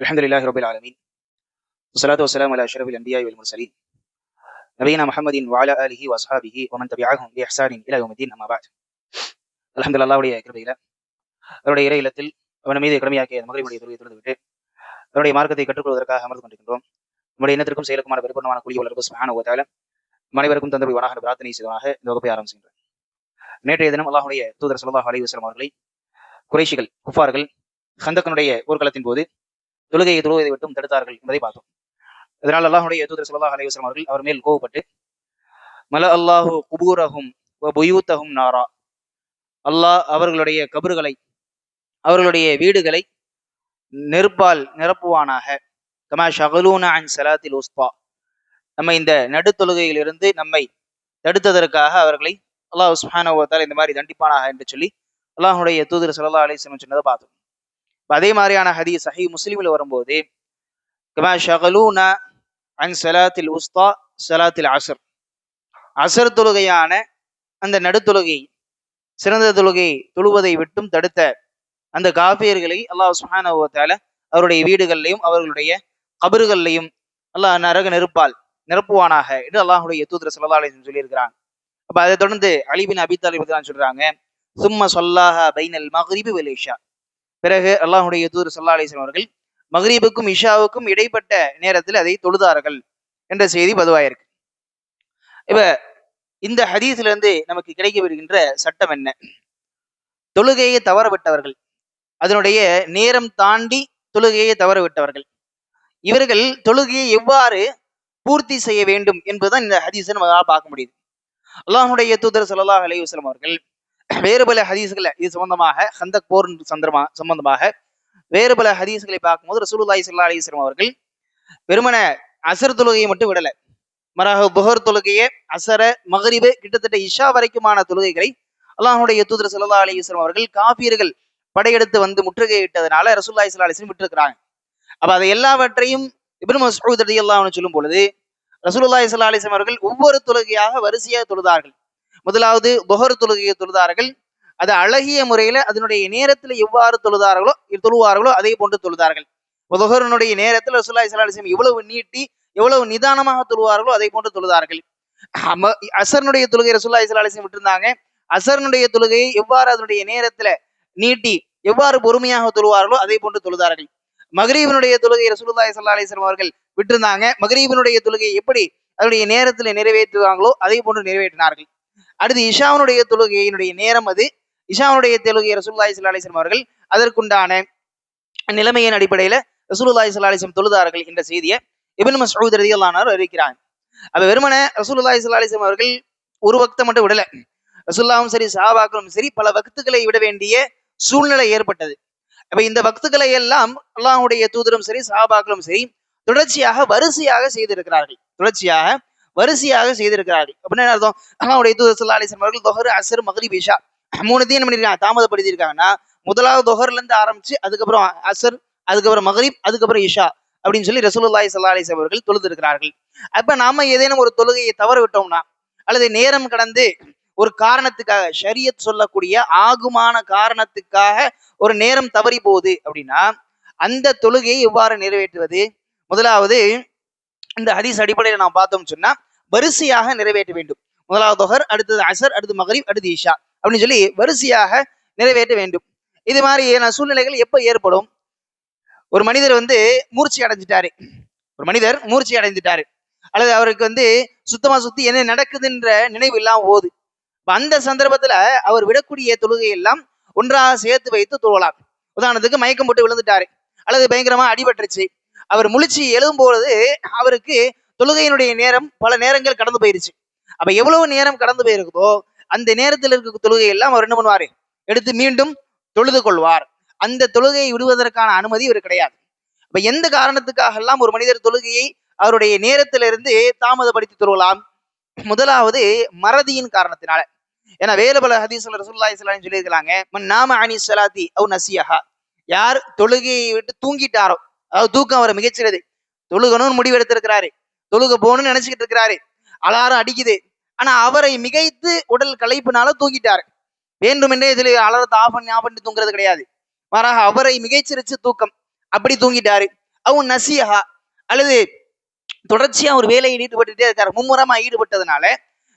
அல்ஹம்துலில்லாஹி ரப்பில் ஆலமீன் வஸ்ஸலாத்து வஸ்ஸலாமு அலா அஷ்ரஃபில் அன்பியாஇ வல் முர்சலீன் நபியினா முஹம்மதின் வ அலா ஆலிஹி வ அஸ்ஹாபிஹி வ மன் தபிஅஹும் பி இஹ்சானின் இலா யௌமித்தீன் அம்மா பஅத். அல்ஹம்துலில்லாஹ், அல்லாஹ்வுடைய கிருபையில அவருடைய இறை இல்லத்தில் அவன் மீது கடமையாக்கிய மக்ரிபுடைய தொழுகை தொழுதுவிட்டு அவருடைய மார்க்கத்தை கற்றுக்கொள்வதற்காக அமர்ந்து கொண்டிருக்கின்றோம். நம்முடைய எண்ணத்திற்கும் செயலுக்குமான பரிபூர்ணமான கூலி வளர்ப்பு சுப்ஹானஹு வ தஆலா அனைவருக்கும் தந்தருவானாக பிரார்த்தனை செய்தவனாக இந்த வகுப்பை ஆரம்பிக்கின்றோம். நேற்றைய தினம் அல்லாஹ்வுடைய தூதர் ஸல்லல்லாஹு அலைஹி வஸல்லம் அவர்களை குறைஷிகள் குஃபார்கள் கந்தக்கனுடைய போர்க்களத்தின் போது தொழுகையை தொழுவதை விட்டும் தடுத்தார்கள் என்பதை பார்த்தோம். இதனால் அல்லாஹ்வுடைய தூதர் ஸல்லல்லாஹு அலைஹி வஸல்லம் அவர்கள் அவர் மேல் கோபப்பட்டு மல அல்லாஹு குபூரஹும் வ புயூத்தஹும் நாரா, அல்லாஹ் அவர்களுடைய கபறுகளை அவர்களுடைய வீடுகளை நெருப்பால் நிரப்புவானாக. கமா ஷகலூன அன் ஸலாத்தில் உஸ்பா, நம்ம இந்த நடு தொழுகையிலிருந்து நம்மை தடுத்ததற்காக அவர்களை அல்லாஹ் சுப்ஹானஹு வ தஆலா இந்த மாதிரி தண்டிப்பானாக என்று சொல்லி அல்லாஹ்வுடைய தூதர் ஸல்லல்லாஹு அலைஹி வஸல்லம் சொன்னதை பார்த்தோம். அதே மாதிரியான ஹதீஸ் சஹீஹ் முஸ்லிமில் வரும்போது கமா ஷகலூன அன் ஸலாத்தில் உஸ்தா ஸலாத்தில் அஸ்ர், அஸ்ர் தொழுகையான அந்த நடுத்தொழுகை சிறந்த தொழுகை தொழுவதை விட்டும் தடுத்த அந்த காபியர்களை அல்லாஹ் சுப்ஹானஹு வ தஆலா அவருடைய வீடுகளிலையும் அவர்களுடைய கபறுகளிலையும் அல்லாஹ் நரக நெருப்பால் நிரப்புவானாக என்று அல்லாஹ்வுடைய தூதர் ஸல்லல்லாஹு அலைஹி வஸல்லம் சொல்லியிருக்கிறாங்க. அப்ப அதை தொடர்ந்து அலி பின் அபி தாலிப் சொல்றாங்க, சும்ம ஸல்லாஹா பைனல் மக்ரிபி வல் இஷா, பிறகு அல்லாஹ்வுடைய தூதர் ஸல்லல்லாஹு அலைஹி வஸல்லம் அவர்கள் மக்ரிபுக்கும் இஷாவுக்கும் இடைப்பட்ட நேரத்தில் அதை தொழுதார்கள் என்ற செய்தி பதிவாயிருக்கு. இப்ப இந்த ஹதீஸ்ல இருந்து நமக்கு கிடைக்கவிருக்கின்ற சட்டம் என்ன? தொழுகையை தவற விட்டவர்கள், அதனுடைய நேரம் தாண்டி தொழுகையை தவற விட்டவர்கள், இவர்கள் தொழுகையை எவ்வாறு பூர்த்தி செய்ய வேண்டும் என்பதுதான் இந்த ஹதீஸை நம்ம பார்க்க முடியுது. அல்லாஹ்வுடைய தூதர் ஸல்லல்லாஹு அலைஹி வஸல்லம் அவர்கள் வேறு பல ஹதீஸ்களை இது சம்பந்தமாக, கந்தக் போர் சம்பந்தமாக வேறு பல ஹதீஸ்களை பார்க்கும்போது ரசூலுல்லாஹி ஸல்லல்லாஹு அலைஹி வஸல்லம் அவர்கள் வெறுமன அசர் தொழுகையை மட்டும் விடல, மராக புஹர் தொழுகையை, அசர, மக்ரிபு, கிட்டத்தட்ட இஷா வரைக்குமான தொழுகைகளை அல்லாஹ்வுடைய தூதர் ஸல்லல்லாஹு அலைஹி வஸல்லம் அவர்கள் காபியர்கள் படையெடுத்து வந்து முற்றுகையிட்டதனால ரசூலுல்லாஹி ஸல்லல்லாஹு அலைஹி வஸல்லம் விட்டுருக்கிறாங்க. அப்ப அதை எல்லாவற்றையும் இப்னு மஸ்ஊத் ரலியல்லாஹு அன்ஹு சொல்லும் பொழுது ரசூலுல்லாஹி ஸல்லல்லாஹு அலைஹி வஸல்லம் அவர்கள் ஒவ்வொரு தொழுகையாக வரிசையாக தொழுதார்கள். முதலாவது புஹர் தொழுகையை தொழுதார்கள். அது அழகிய முறையில அதனுடைய நேரத்தில் எவ்வாறு தொழுவார்களோ அதே போன்று தொழுதார்கள். புஹருடைய நேரத்தில் ரசூலுல்லாஹி ஸல்லல்லாஹு அலைஹி வஸல்லம் எவ்வளவு நீட்டி எவ்வளவு நிதானமாக தொழுவார்களோ அதை போன்று தொழுதார்கள். அசர்னுடைய தொழுகை ரசூலுல்லாஹி ஸல்லல்லாஹு அலைஹி வஸல்லம் விட்டிருந்தாங்க. அசர்னுடைய தொழுகையை எவ்வாறு அதனுடைய நேரத்துல நீட்டி எவ்வாறு பொறுமையாக தொழுவார்களோ அதே போன்று தொழுதார்கள். மக்ரீபினுடைய தொழுகை ரசூலுல்லாஹி ஸல்லல்லாஹு அலைஹி வஸல்லம் அவர்கள் விட்டிருந்தாங்க. மக்ரீபினுடைய தொழுகையை எப்படி அதனுடைய நேரத்தில் நிறைவேற்றுவாங்களோ அதே போன்று நிறைவேற்றினார்கள். அடுத்து இஷாவுடைய தொழுகையினுடைய நேரம், அது இஷாவுடைய தொழுகை ரசூலுல்லாஹி ஸல்லல்லாஹு அலைஹி வஸல்லம் அவர்கள் அதற்குண்டான நிலைமையின் அடிப்படையில ரசூலுல்லாஹி ஸல்லல்லாஹு அலைஹி வஸல்லம் தொழுதார்கள் என்ற செய்தியை இப்னு மஸ்ஊத் ரலியல்லாஹு அன்ஹு அறிவிக்கிறாங்க. அப்ப வெறுமன ரசூலுல்லாஹி ஸல்லல்லாஹு அலைஹி வஸல்லம் அவர்கள் ஒரு வக்தை மட்டும் விடல, ரசூலுல்லாஹும் சரி சஹாபாக்களும் சரி பல வக்துகளை விட வேண்டிய சூழ்நிலை ஏற்பட்டது. அப்ப இந்த வக்துகளை எல்லாம் அல்லாஹ்வுடைய தூதரும் சரி சஹாபாக்களும் சரி தொடர்ச்சியாக வரிசையாக செய்திருக்கிறார்கள். அப்படின்னு என்ன அர்த்தம்? அல்லாஹ்வுடைய தூதர் ஸல்லல்லாஹு அலைஹி வஸல்லம் அவர்கள் துஹர், அஸ்ர், மக்ரிப், இஷா மூணுத்தையும் என்ன பண்ணிருக்காங்க? தாமதப்படுத்தி இருக்காங்கன்னா, முதலாவது துஹர்ல இருந்து ஆரம்பிச்சு அதுக்கப்புறம் அஸ்ர், அதுக்கப்புறம் மக்ரிப், அதுக்கப்புறம் இஷா அப்படின்னு சொல்லி ரசூலுல்லாஹி ஸல்லல்லாஹு அலைஹி வஸல்லம் அவர்கள் தொழுது இருக்கிறார்கள். அப்ப நாம ஏதேனும் ஒரு தொழுகையை தவற விட்டோம்னா, அல்லது நேரம் கடந்து ஒரு காரணத்துக்காக, ஷரியத் சொல்லக்கூடிய ஆகுமான காரணத்துக்காக ஒரு நேரம் தவறி போகுது அப்படின்னா அந்த தொழுகையை எவ்வாறு நிறைவேற்றுவது? முதலாவது இந்த ஹதீஸ் அடிப்படையில் நாம் பார்த்தோம் சொன்னா வரிசையாக நிறைவேற்ற வேண்டும். முதலாவது துஹர், அடுத்தது அசர், அடுத்து மக்ரிப், அடுத்து இஷா அப்படின்னு சொல்லி வரிசையாக நிறைவேற்ற வேண்டும். இது மாதிரி சூழ்நிலைகள் எப்ப ஏற்படும்? ஒரு மனிதர் மூர்ச்சி அடைஞ்சிட்டாரு, அல்லது அவருக்கு சுத்தமா சுத்தி என்ன நடக்குதுன்ற நினைவு இல்லாம போகுது. அந்த சந்தர்ப்பத்துல அவர் விடக்கூடிய தொழுகை எல்லாம் ஒன்றாக சேர்த்து வைத்து தொழலாம். உதாரணத்துக்கு மயக்கம் போட்டு விழுந்துட்டாரு, அல்லது பயங்கரமா அடிபட்டுருச்சு, அவர் முழிச்சு எழும்பொழுது அவருக்கு தொழுகையினுடைய நேரம் பல நேரங்கள் கடந்து போயிருச்சு. அப்ப எவ்வளவு நேரம் கடந்து போயிருக்குதோ அந்த நேரத்தில் இருக்க தொழுகை எல்லாம் அவர் என்ன பண்ணுவாரு? எடுத்து மீண்டும் தொழுது கொள்வார். அந்த தொழுகையை விடுவதற்கான அனுமதி இவர் கிடையாது. அப்ப எந்த காரணத்துக்காக எல்லாம் ஒரு மனிதர் தொழுகையை அவருடைய நேரத்திலிருந்து தாமதப்படுத்தி தொழுகலாம்? முதலாவது மறதியின் காரணத்தினால. ஏன்னா வேறு பல ஹதீஸ்ல ரசூலுல்லாஹி ஸல்லல்லாஹு அலைஹி வஸல்லம் சொல்லியிருக்கிறாங்க, மன் நாம அனி ஸலாத்தி அவ் நஸியஹா, யார் தொழுகையை விட்டு தூங்கிட்டாரோ, அதாவது தூக்கம் அவரை மிகச்சிறது, தொழுகணும்னு முடிவு எடுத்திருக்கிறாரு, தொழுக போகணும்னு நினைச்சுக்கிட்டு இருக்கிறாரு, அலாரம் அடிக்குது, ஆனா அவரை மிகைத்து உடல் களைப்புனால தூங்கிட்டாரு. வேண்டுமென்றே இதுல அலாரத்தை ஆஃப் பண்ணி தூங்குறது கிடையாது, மாறாக அவரை மிகைச்சிருச்சு தூக்கம், அப்படி தூங்கிட்டாரு. அவங்க நசியஹா அல்லது தொடர்ச்சியா ஒரு வேலையில் ஈடுபட்டுட்டே இருக்காரு, மும்முரமா ஈடுபட்டதுனால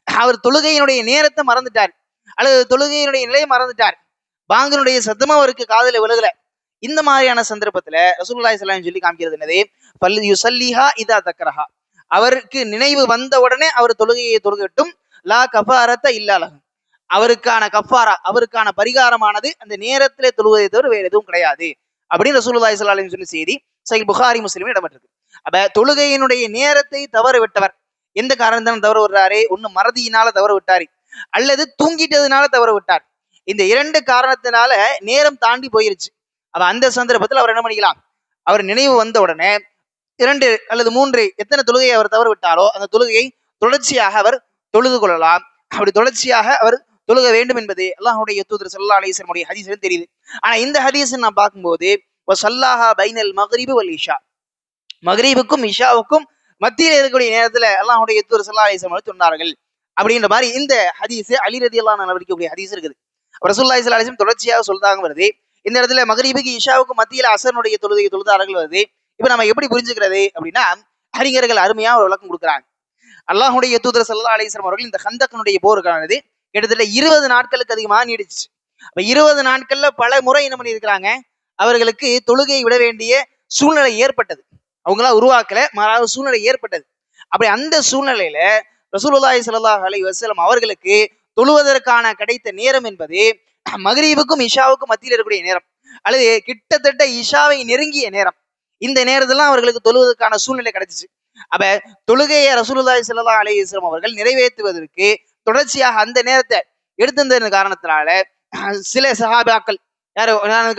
அவர் தொழுகையினுடைய நேரத்தை மறந்துட்டார் அல்லது தொழுகையினுடைய நிலையை மறந்துட்டார், பாங்கனுடைய சத்தமா அவருக்கு காதுல விழுகல. இந்த மாதிரியான சந்தர்ப்பத்துல ரசூலுல்லாஹி ஸல்லல்லாஹு அலைஹி சொல்லி காமிக்கிறது என்னது, பல் யுஸல்லிஹா இதா தக்கரஹா, அவருக்கு நினைவு வந்த உடனே அவர் தொழுகையை தொழுகட்டும், லா கஃபாரத்த இல்லா லஹு, அவருக்கான கஃபாரா அவருக்கான பரிகாரமானது அந்த நேரத்திலே தொழுவதை தவிர வேற எதுவும் கிடையாது அப்படின்னு ரசூலுல்லாஹி ஸல்லல்லாஹு அலைஹி சொன்ன செய்தி சஹீஹ் புகாரி முஸ்லிமில் இடம்பெற்றிருக்கு. அப்ப தொழுகையினுடைய நேரத்தை தவற விட்டவர் எந்த காரணத்தாலும் தவற விடுறாரு, ஒண்ணு மறதியினால தவற விட்டாரு அல்லது தூங்கிட்டதுனால தவற விட்டார். இந்த இரண்டு காரணத்தினால நேரம் தாண்டி போயிருச்சு. அப்ப அந்த சந்தர்ப்பத்தில் அவர் என்ன பண்ணிக்கலாம், அவர் நினைவு வந்த உடனே 2 அல்லது 3 எத்தனை தொழுகையை அவர் தவறு விட்டாரோ அந்த தொழுகையை தொடர்ச்சியாக அவர் தொழுது கொள்ளலாம். அப்படி தொடர்ச்சியாக அவர் தொழுக வேண்டும் என்பது அல்லாஹ்வுடைய தூதர் ஸல்லல்லாஹு அலைஹி வஸல்லம் உடைய ஹதீஸ்ல தெரியுது. ஆனா இந்த ஹதீஸ் நான் பார்க்கும்போது வஸல்லாஹா பைனல் மக்ரிபி வல் இஷா, மக்ரிபுக்கும் இஷாவுக்கும் மத்தியில் இருக்கக்கூடிய நேரத்துல அல்லாஹ்வுடைய தூதர் ஸல்லல்லாஹு அலைஹி வஸல்லம் சொன்னார்கள் அப்படின்ற மாதிரி இந்த ஹதீஸ் அலி ரலியல்லாஹு அன்ஹு அவர்களுடைய ஹதீஸ் இருக்குது. ரசூலுல்லாஹி ஸல்லல்லாஹு அலைஹி வஸல்லம் தொடர்ச்சியாக சொல்றாங்க வருது. இந்த இடத்துல மக்ரிபுக்கு இஷாவுக்கு மத்தியில அசருடைய தொழுகையை தொழுதார்கள் வருது. இப்ப நம்ம எப்படி புரிஞ்சுக்கிறது அப்படின்னா, அறிஞர்கள் அருமையா ஒரு விளக்கம் கொடுக்குறாங்க. அல்லாஹ்வுடைய தூதர் ஸல்லல்லாஹு அலைஹி வஸல்லம் அவர்கள் இந்த கந்தக்னுடைய போருக்கானது கிட்டத்தட்ட 20 நாட்களுக்கு அதிகமாக நீடிச்சு. அப்ப 20 நாட்கள்ல பல முறை என்ன பண்ணியிருக்கிறாங்க, அவர்களுக்கு தொழுகையை விட வேண்டிய சூழ்நிலை ஏற்பட்டது. அவங்களா உருவாக்கல, மாறாக சூழ்நிலை ஏற்பட்டது. அப்படி அந்த சூழ்நிலையில ரசூலுல்லாஹி ஸல்லல்லாஹு அலைஹி வஸல்லம் அவர்களுக்கு தொழுவதற்கான கிடைத்த நேரம் என்பது மக்ரிபுக்கும் இஷாவுக்கும் மத்தியில் இருக்கக்கூடிய நேரம் அல்லது கிட்டத்தட்ட இஷாவை நெருங்கிய நேரம். இந்த நேரத்திலாம் அவர்களுக்கு தொழுவதற்கான சூழ்நிலை கிடைச்சிச்சு. அப்ப தொழுகையை ரசூலுல்லாஹி ஸல்லல்லாஹு அலைஹி வஸல்லம் அவர்கள் நிறைவேற்றுவதற்கு தொடர்ச்சியாக அந்த நேரத்தை எடுத்திருந்த காரணத்தினால சில சஹாபாக்கள்,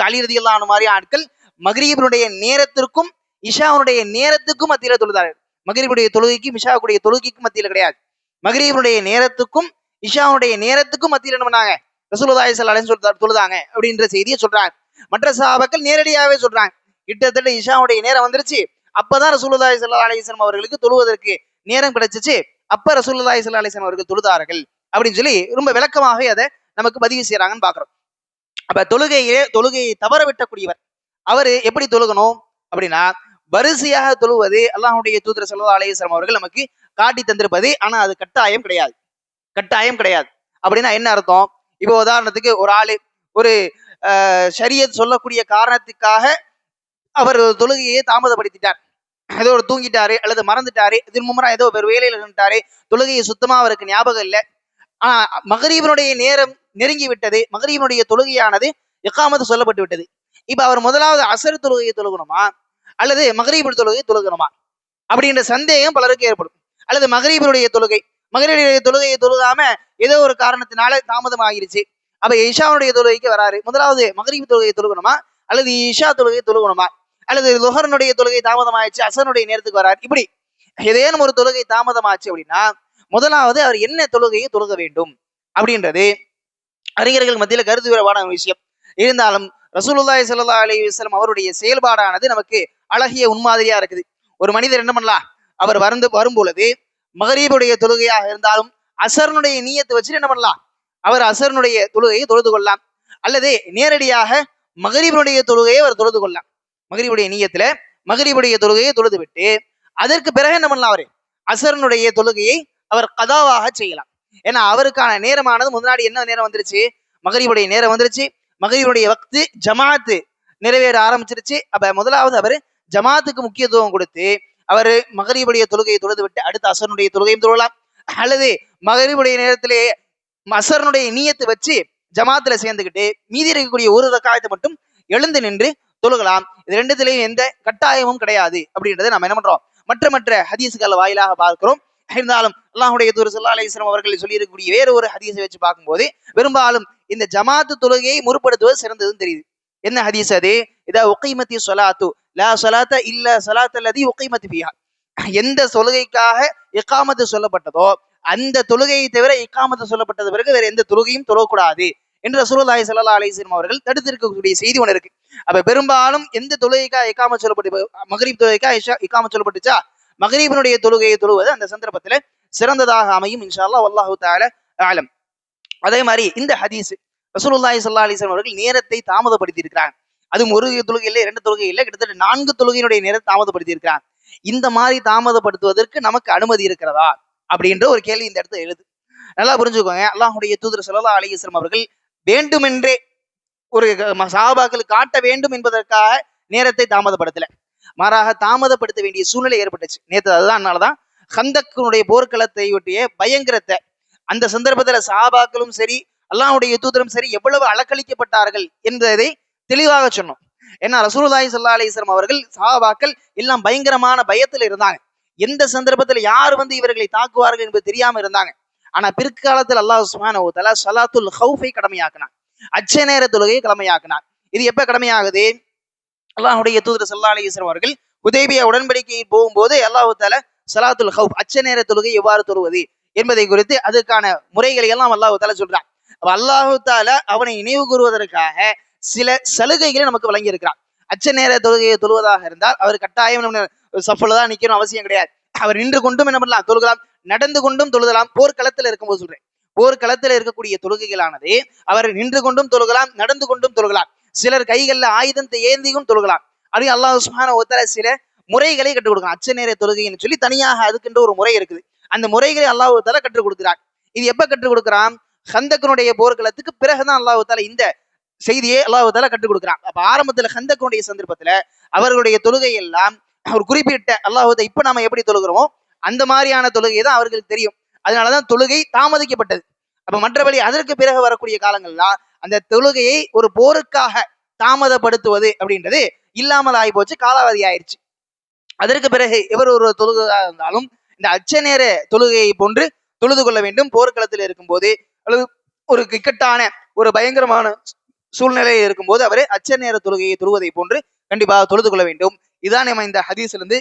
அலி ரலியல்லாஹு அன்ஹு மாதிரி ஆட்கள் மக்ரிபுடைய நேரத்திற்கும் இஷாவுடைய நேரத்துக்கும் மத்தியில தொழுதார்கள். மக்ரிபுடைய தொழுகைக்கும் இஷாவுடைய தொழுகைக்கும் மத்தியில கிடையாது, மக்ரிபுடைய நேரத்துக்கும் இஷாவுடைய நேரத்துக்கும் மத்தியில் என்ன பண்ணாங்க, ரசூலுல்லாஹி ஸல்லல்லாஹு அலைஹி வஸல்லம் தொழுதாங்க அப்படின்ற செய்தியை சொல்றாங்க. மற்ற சஹாபாக்கள் நேரடியாவே சொல்றாங்க, கிட்டத்தட்ட இஷாவுடைய நேரம் வந்துருச்சு, அப்பதான் ரசூலுல்லாஹி ஸல்லல்லாஹு அலைஹி வஸல்லம் அவர்களுக்கு தொழுவதற்கு நேரம் கிடைச்சிச்சு, அப்ப ரசூலுல்லாஹி ஸல்லல்லாஹு அலைஹி வஸல்லம் அவர்கள் தொழுதார்கள் அப்படின்னு சொல்லி ரொம்ப விளக்கமாகவே அதை நமக்கு பதிவு செய்யறாங்கன்னு பாக்குறோம். அப்ப தொழுகையை தவற விட்டக்கூடியவர் அவரு எப்படி தொழுகணும் அப்படின்னா, வரிசையாக தொழுவது அல்லாஹ்வுடைய தூதர் ஸல்லல்லாஹு அலைஹி வஸல்லம் அவர்கள் நமக்கு காட்டி தந்திருப்பது. ஆனா அது கட்டாயம் கிடையாது, கட்டாயம் கிடையாது. அப்படின்னா என்ன அர்த்தம், இப்போ உதாரணத்துக்கு ஒரு ஆளு ஒரு ஷரியத் சொல்லக்கூடிய காரணத்துக்காக அவர் தொழுகையை தாமதப்படுத்திட்டார், ஏதோ ஒரு தூங்கிட்டாரு அல்லது மறந்துட்டாரு, திரும்புறா ஏதோ ஒரு வேலையில இருந்துட்டாரு, தொழுகையை சுத்தமா அவருக்கு ஞாபகம் இல்லை. ஆனா மக்ரிபுடைய நேரம் நெருங்கி விட்டது, மக்ரிபுடைய தொழுகையானது இக்காமத்து சொல்லப்பட்டு விட்டது. இப்ப அவர் முதலாவது அசர் தொழுகையை தொழுகணுமா அல்லது மக்ரிபு தொழுகையை தொழுகணுமா அப்படின்ற சந்தேகம் பலருக்கு ஏற்படும். அல்லது மக்ரிபுடைய தொழுகையை தொழுகாம ஏதோ ஒரு காரணத்தினால தாமதம் ஆகிருச்சு, அப்ப இஷாவுடைய தொழுகைக்கு வராரு, முதலாவது மக்ரிபு தொழுகையை தொழுகணுமா அல்லது இஷா தொழுகையை தொழுகணுமா, அல்லது லுஹர்னுடைய தொழுகை தாமதம் ஆயிடுச்சு அசனுடைய நேரத்துக்கு வராரு, இப்படி ஏதேனும் ஒரு தொழுகை தாமதமாச்சு அப்படின்னா முதலாவது அவர் என்ன தொழுகையை தொழுக வேண்டும் அப்படின்றது அறிஞர்கள் மத்தியில கருத்து வேறுபாடான விஷயம். இருந்தாலும் ரசூலுல்லாஹி ஸல்லல்லாஹு அலைஹி வஸல்லம் அவருடைய செயல்பாடானது நமக்கு அழகிய உன்மாதிரியா இருக்குது. ஒரு மனிதர் என்ன பண்ணலாம், அவர் வரும் பொழுது மக்ரிபுடைய தொழுகையாக இருந்தாலும் அசர்னுடைய நீயத்தை வச்சுட்டு என்ன பண்ணலாம், அவர் அசர்னுடைய தொழுகையை தொழுது கொள்ளலாம், அல்லது நேரடியாக மக்ரிபுடைய தொழுகையை அவர் தொழுது கொள்ளலாம். மக்ரிபுடைய நீயத்துல மக்ரிபுடைய தொழுகையை தொழுது விட்டு அதற்கு பிறகு என்ன பண்ணலாம், அவரு அசர்னுடைய தொழுகையை அவர் கதாவாக செய்யலாம். ஏன்னா அவருக்கான நேரமானது முன்னாடி என்ன நேரம் வந்துருச்சு, மக்ரிபுடைய நேரம் வந்துருச்சு, மக்ரிபுடைய வக்து ஜமாத்து நிறைவேற ஆரம்பிச்சிருச்சு. அப்ப முதலாவது அவர் ஜமாத்துக்கு முக்கியத்துவம் கொடுத்து அவர் மக்ரிபுடைய தொழுகையை தொழுது விட்டு அடுத்த அசருடைய தொழுகையும் தொழலாம், அல்லது மக்ரிபுடைய நேரத்திலேயே அசருடைய நீயத்தை வச்சு ஜமாத்துல சேர்ந்துக்கிட்டு மீதி இருக்கக்கூடிய ஒரு ரக்காயத்தை மட்டும் எழுந்து நின்று தொழுகலாம். இது ரெண்டுத்திலையும் எந்த கட்டாயமும் கிடையாது அப்படின்றத நம்ம என்ன பண்றோம், மற்ற ஹதீஸ்கள் வாயிலாக பார்க்கிறோம். இருந்தாலும் அல்லாஹ்வுடைய தூதர் ஸல்லல்லாஹு அலைஹி வஸல்லம் அவர்கள் சொல்லி இருக்கக்கூடிய வேற ஒரு ஹதீஸை வச்சு பார்க்கும்போது பெரும்பாலும் இந்த ஜமாத்து தொழுகையை முற்படுத்துவது சிறந்ததுன்னு தெரியுது. என்ன ஹதீஸ் அது, இதா உகீமத்தி ஸலாத்து லா ஸலாத்த இல்ல ஸலாத்த அல்லதி உகீமத் ஃபிஹா, எந்த தொழுகைக்காக இகாமத்து சொல்லப்பட்டதோ அந்த தொழுகையை தவிர இகாமத்து சொல்லப்பட்டது பிறகு வேற எந்த தொழுகையும் தொழக்கூடாது என்று ரசூலுல்லாஹி ஸல்லல்லாஹு அலைஹி வஸல்லம் அவர்கள் தடுத்திருக்கக்கூடிய செய்தி ஒன்று இருக்கு. அப்ப பெரும்பாலும் எந்த தொழுகைக்காக இகாமத் சொல்லப்பட்டு, மக்ரிப் தொழுகைக்காக இகாமத் சொல்லப்பட்டுச்சா மக்ரிபினுடைய தொழுகையை தொழுவது அந்த சந்தர்ப்பத்துல சிறந்ததாக அமையும் இன்ஷா அல்லாஹ், வல்லாஹு தஆலா அலம். அதே மாதிரி இந்த ஹதீஸ் ரசூலுல்லாஹி ஸல்லல்லாஹு அலைஹி வஸல்லம் அவர்கள் நேரத்தை தாமதப்படுத்தி இருக்கிறாங்க. அதுவும் ஒரு தொழுகை இல்லை, 2 தொழுகை இல்லை, கிட்டத்தட்ட 4 தொழுகையினுடைய நேரத்தை தாமதப்படுத்தி இருக்கிறான். இந்த மாதிரி தாமதப்படுத்துவதற்கு நமக்கு அனுமதி இருக்கிறதா அப்படின்ற ஒரு கேள்வி இந்த இடத்துல எழுது. நல்லா புரிஞ்சுக்கோங்க. அல்லாஹ்வுடைய தூதர் ஸல்லல்லாஹு அலைஹி வஸல்லம் அவர்கள் வேண்டுமென்றே ஒரு சஹாபாக்களுக்கு காட்ட வேண்டும் என்பதற்காக நேரத்தை தாமதப்படுத்தல. மாறாக தாமதப்படுத்த வேண்டிய சூழ்நிலை ஏற்பட்டுச்சு நேற்று. அதுதான் அதனாலதான் ஹந்தக்கினுடைய போர்க்களத்தை ஒட்டிய பயங்கரத்தை அந்த சந்தர்ப்பத்துல சஹாபாக்களும் சரி அல்லாஹ்வுடைய தூதரும் சரி எவ்வளவு அலக்களிக்கப்பட்டார்கள் என்பதை தெளிவாக சொன்னோம். ஏன்னா ரசூலுல்லாஹி ஸல்லல்லாஹு அலைஹி வஸல்லம் அவர்கள் சஹாபாக்கள் எல்லாம் பயங்கரமான பயத்தில் இருந்தாங்க. எந்த சந்தர்ப்பத்துல யார் வந்து இவர்களை தாக்குவார்கள் என்பது தெரியாம இருந்தாங்க. ஆனா பிற்காலத்தில் அல்லாஹ் சுப்ஹானஹு வ தஆலா ஸலாத்துல் ஹௌஃபை கடமையாக்கினான். அச்ச நேர தொழுகையை கடமையாக்கினான். இது எப்ப கடமையாகுது? அல்லாஹ்வுடைய தூதர் ஸல்லல்லாஹு அலைஹி வஸல்லம் அவர்கள் ஹுதைபியா உடன்படிக்கையில் போகும்போது அல்லாஹ் தஆலா ஸலாத்துல் ஹௌஃப் அச்ச நேர தொழுகை எவ்வாறு தொழுவது என்பதை குறித்து அதுக்கான முறைகளை எல்லாம் அல்லாஹ் தஆலா சொல்றான். அல்லாஹ் தஆலா அவனை நினைவு கூறுவதற்காக சில சலுகைகளை நமக்கு வழங்கி இருக்கிறான். அச்ச நேர தொழுகையை தொழுவதாக இருந்தால் அவர் கட்டாயம் சஃப்ல தான் நிக்கணும் அவசியம் கிடையாது. அவர் நின்று கொண்டும் என்ன பண்ணலாம்? தொழுகலாம். நடந்து கொண்டும் தொழுதலாம். போர்க்களத்தில் இருக்கும்போது சொல்றேன். போர்க்களத்தில் இருக்கக்கூடிய தொழுகைகளானது அவர் நின்று கொண்டும் தொழுகலாம், நடந்து கொண்டும் தொழுகலாம். சிலர் கைகள்ல ஆயுதத்தை ஏந்தியும் தொழுகலாம். அது அல்லாஹ் சுப்ஹானஹு வ தஆலா சில முறைகளை கற்றுக் கொடுக்கலாம். அச்ச நேர தொழுகைன்னு சொல்லி தனியாக அதுக்கென்று ஒரு முறை இருக்குது. அந்த முறைகளை அல்லாஹ் தஆலா கற்றுக் கொடுக்கிறார். இது எப்ப கற்றுக் கொடுக்கிறான்? ஹந்தக்கினுடைய போர்க்களத்துக்கு பிறகுதான் அல்லாஹ் தஆலா இந்த செய்தியை அல்லாஹ் தஆலா கற்றுக் கொடுக்கிறான். அப்ப ஆரம்பத்துல ஹந்தக்கினுடைய சந்தர்ப்பத்துல அவர்களுடைய தொழுகை எல்லாம் அவர் குறிப்பிட்ட அல்லாஹ் இப்ப நாம எப்படி தொழுகிறோமோ அந்த மாதிரியான தொழுகை தான் அவர்களுக்கு தெரியும். அதனாலதான் தொழுகை தாமதிக்கப்பட்டது. அப்ப மற்றபடி அதற்கு பிறகு வரக்கூடிய காலங்கள்லாம் அந்த தொழுகையை ஒரு போருக்காக தாமதப்படுத்துவது அப்படின்றது இல்லாமல் ஆகி போச்சு, காலாவதி ஆயிடுச்சு. அதற்கு பிறகு எவர் ஒரு தொழுகா இருந்தாலும் இந்த அச்ச நேர தொழுகையை போன்று தொழுது கொள்ள வேண்டும். போர்க்களத்தில் இருக்கும் போது அல்லது ஒரு இக்கட்டான ஒரு பயங்கரமான சூழ்நிலையில் இருக்கும் போது அவரை அச்ச நேர தொழுகையை தொழுவதை போன்று கண்டிப்பாக தொழுது கொள்ள வேண்டும். இதுதான் நம்ம இந்த ஹதீஸிலிருந்து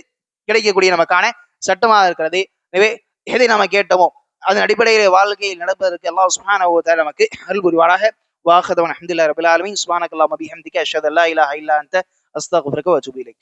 கிடைக்கக்கூடிய நமக்கான சட்டமாக இருக்கிறது. எனவே எதை நாம கேட்டோமோ அதன் அடிப்படையில் வாழ்க்கையில் நடப்பதற்கு அல்லாஹ் சுப்ஹானஹு வ தஆலா நமக்கு அருள் புரிவாராக. வாஹதவன் அல்ஹம்துலில்லாஹி ரப்பில் ஆலமீன். சுப்ஹானக்கல்லாஹும்ம பிஹம்திக அஷ்ஹது அல்லா இலாஹா இல்லா அன்த அஸ்தக்ஃபிருக வ அத்தூபு இலைக்.